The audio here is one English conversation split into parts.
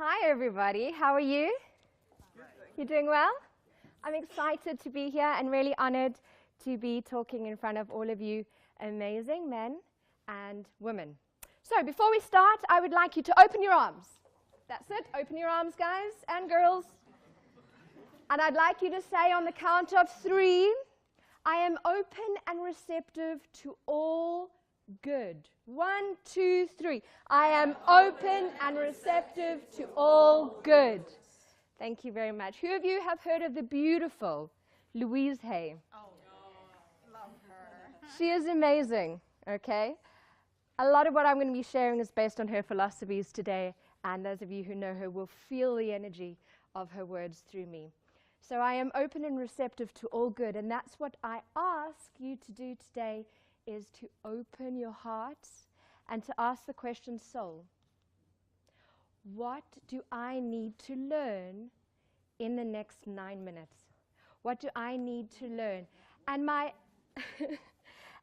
Hi, everybody. How are you? You doing well? I'm excited to be here and really honored to be talking in front of all of you amazing men and women. So before we start, I would like you to open your arms. That's it. Open your arms, guys and girls. And I'd like you to say on the count of 3, I am open and receptive to all good. 1, 2, 3. I am open and receptive to all good. Thank you very much. Who of you have heard of the beautiful Louise Hay? Oh, no. Love her. She is amazing, okay? A lot of what I'm going to be sharing is based on her philosophies today, and those of you who know her will feel the energy of her words through me. So I am open and receptive to all good, and that's what I ask you to do today, is to open your hearts and to ask the question, soul, what do I need to learn in the next 9 minutes? What do I need to learn? And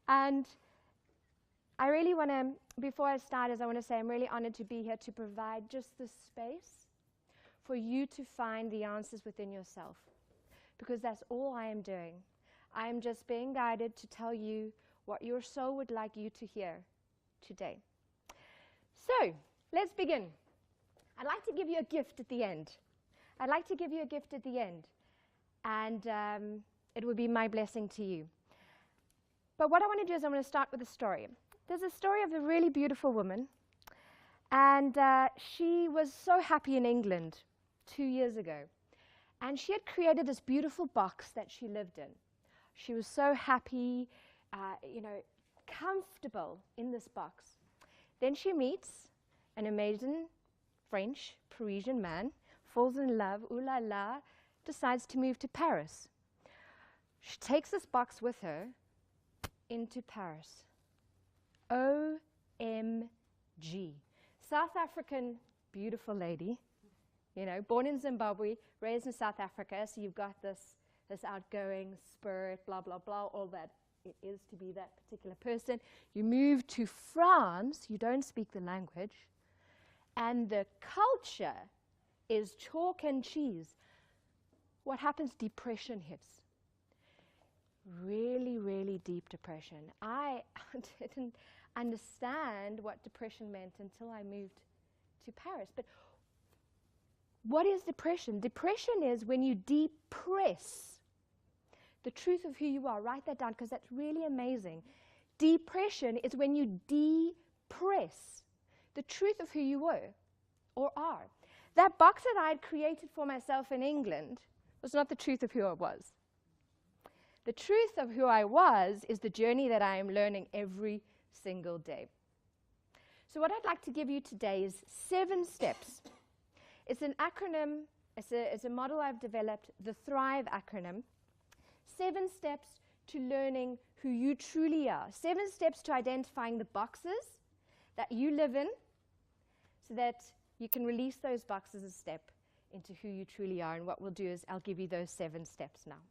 and I really want to, before I start, I want to say I'm really honored to be here to provide just the space for you to find the answers within yourself, because that's all I am doing. I am just being guided to tell you what your soul would like you to hear today. So, let's begin. I'd like to give you a gift at the end. And it will be my blessing to you. But what I want to do is I'm going to start with a story. There's a story of a really beautiful woman, and she was so happy in England 2 years ago. And she had created this beautiful box that she lived in. She was so happy, comfortable in this box. Then she meets an amazing French, Parisian man, falls in love, ooh la la, decides to move to Paris. She takes this box with her into Paris. OMG. South African, beautiful lady, born in Zimbabwe, raised in South Africa, so you've got this outgoing spirit, blah, blah, blah, all that it is to be that particular person. You move to France, you don't speak the language, and the culture is chalk and cheese. What happens? Depression hits. Really, really deep depression. I didn't understand what depression meant until I moved to Paris. But what is depression? Depression is when you depress the truth of who you are. Write that down, because that's really amazing. Depression is when you depress the truth of who you were or are. That box that I had created for myself in England was not the truth of who I was. The truth of who I was is the journey that I am learning every single day. So what I'd like to give you today is 7 steps. It's an acronym, it's a model I've developed, the THRIVE acronym. 7 steps to learning who you truly are. 7 steps to identifying the boxes that you live in, so that you can release those boxes a step into who you truly are. And what we'll do is I'll give you those 7 steps now.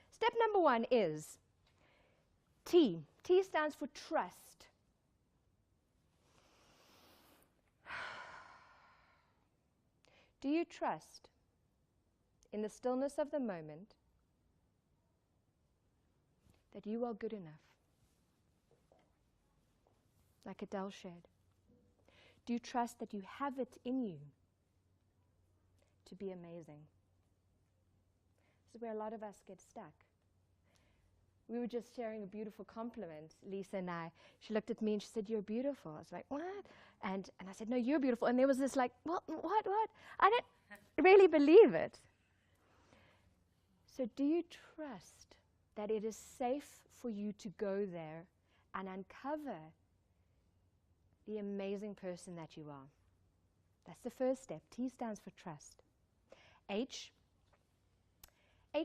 Step number 1 is T. T stands for trust. Do you trust in the stillness of the moment that you are good enough? Like Adele shared. Do you trust that you have it in you to be amazing? This is where a lot of us get stuck. We were just sharing a beautiful compliment, Lisa and I. She looked at me and she said, "You're beautiful." I was like, "What?" And I said, "No, you're beautiful." And there was this like, what? I didn't really believe it. So do you trust that it is safe for you to go there and uncover the amazing person that you are? That's the first step. T stands for trust. H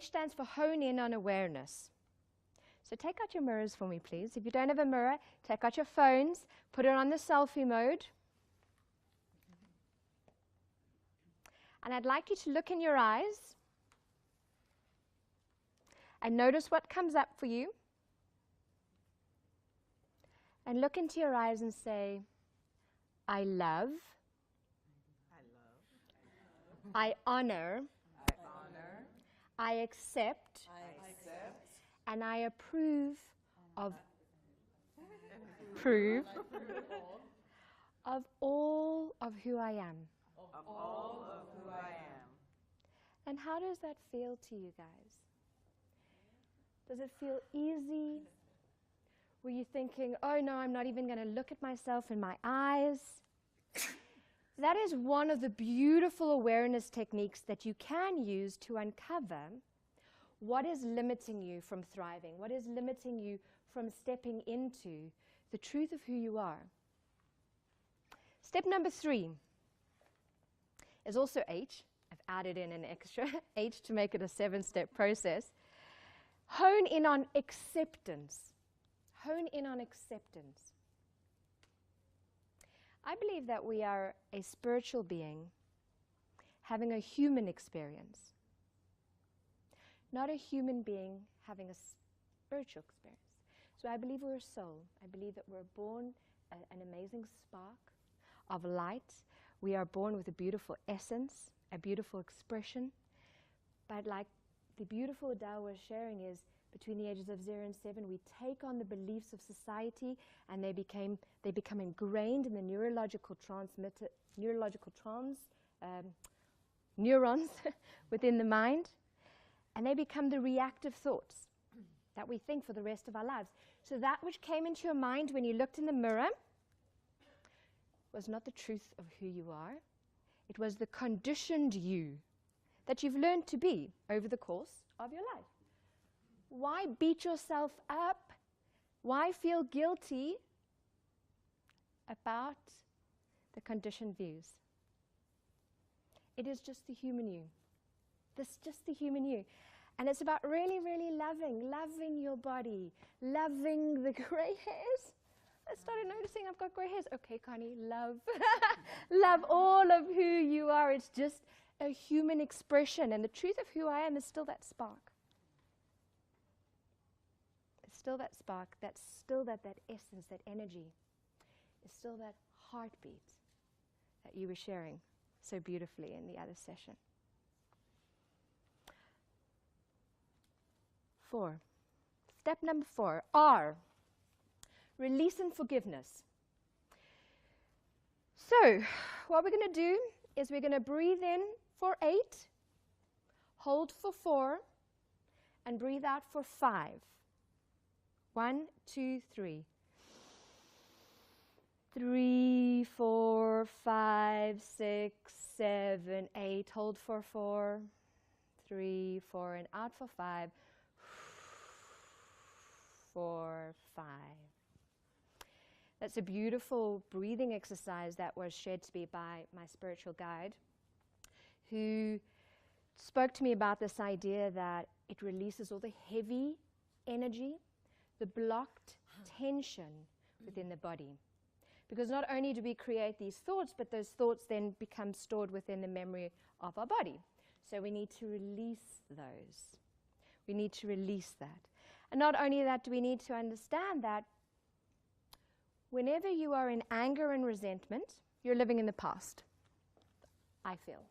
stands for hone in on awareness. So take out your mirrors for me, please. If you don't have a mirror, take out your phones, put it on the selfie mode. And I'd like you to look in your eyes and notice what comes up for you. And look into your eyes and say, I love. I I honor, I honor, I accept, I accept, and I approve of prove of all of who I am. of all of who I am. And how does that feel to you guys? Does it feel easy? Were you thinking, oh no, I'm not even going to look at myself in my eyes? That is one of the beautiful awareness techniques that you can use to uncover what is limiting you from thriving, what is limiting you from stepping into the truth of who you are. Step number 3 is also H. I've added in an extra H to make it a 7-step process. Hone in on acceptance. Hone in on acceptance. I believe that we are a spiritual being having a human experience, not a human being having a spiritual experience. So I believe we're a soul. I believe that we're born an amazing spark of light. We are born with a beautiful essence, a beautiful expression. But like the beautiful Adele was sharing is, between the ages of 0 and 7, we take on the beliefs of society, and they become ingrained in the neurons within the mind, and they become the reactive thoughts that we think for the rest of our lives. So that which came into your mind when you looked in the mirror was not the truth of who you are. It was the conditioned you that you've learned to be over the course of your life. Why beat yourself up? Why feel guilty about the conditioned views? It is just the human you. This just the human you. And it's about really, really loving your body, loving the gray hairs. I started noticing I've got gray hairs. Okay, Connie, love. Love all of who you are. It's just a human expression. And the truth of who I am is still that spark. It's still that spark. That's still that essence, that energy. It's still that heartbeat that you were sharing so beautifully in the other session. 4. Step number 4, R. Release and forgiveness. So, what we're going to do is we're going to breathe in for 8, hold for 4, and breathe out for 5. 1, 2, 3. 3, 4, 5, 6, 7, 8. Hold for 4. 3, 4, and out for 5. 4, 5. That's a beautiful breathing exercise that was shared to me by my spiritual guide, who spoke to me about this idea that it releases all the heavy energy, the blocked tension within the body. Because not only do we create these thoughts, but those thoughts then become stored within the memory of our body. So we need to release those. We need to release that. And not only that, do we need to understand that whenever you are in anger and resentment, you're living in the past, I feel.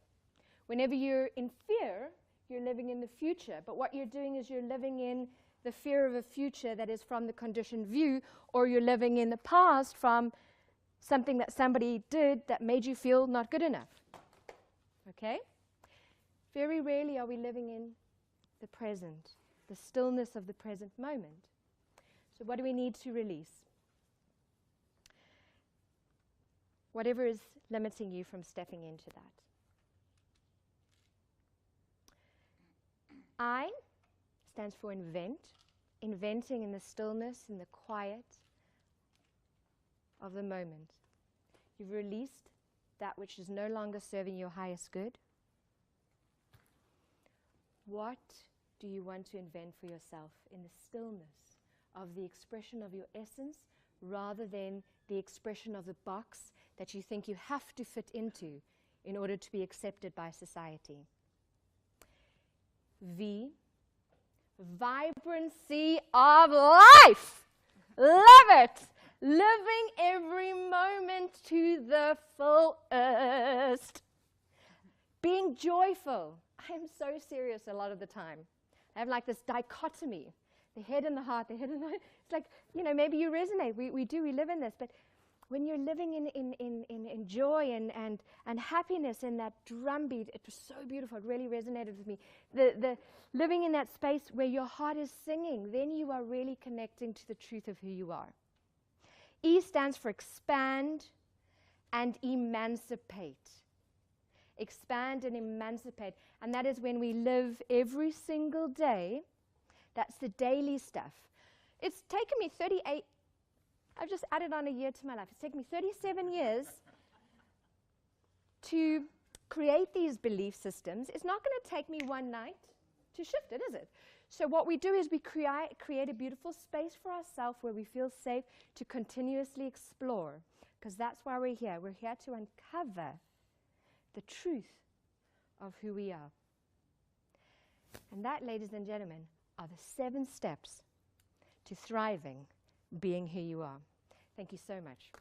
Whenever you're in fear, you're living in the future. But what you're doing is you're living in the fear of a future that is from the conditioned view, or you're living in the past from something that somebody did that made you feel not good enough. Okay? Very rarely are we living in the present, the stillness of the present moment. So what do we need to release? Whatever is limiting you from stepping into that. I stands for invent, inventing in the stillness, in the quiet of the moment. You've released that which is no longer serving your highest good. What do you want to invent for yourself in the stillness of the expression of your essence, rather than the expression of the box that you think you have to fit into in order to be accepted by society? V, vibrancy of life. Love it. Living every moment to the fullest. Being joyful. I am so serious a lot of the time. I have like this dichotomy, the head and the heart, the head and the heart. It's like, you know, maybe you resonate. We live in this. But when you're living in joy and happiness in that drumbeat, it was so beautiful. It really resonated with me. The living in that space where your heart is singing, then you are really connecting to the truth of who you are. E stands for expand and emancipate. Expand and emancipate. And that is when we live every single day. That's the daily stuff. It's taken me 38, I've just added on a year to my life. It's taken me 37 years to create these belief systems. It's not going to take me one night to shift it, is it? So what we do is we create a beautiful space for ourselves where we feel safe to continuously explore, because that's why we're here. We're here to uncover the truth of who we are. And that, ladies and gentlemen, are the 7 steps to thriving, being who you are. Thank you so much.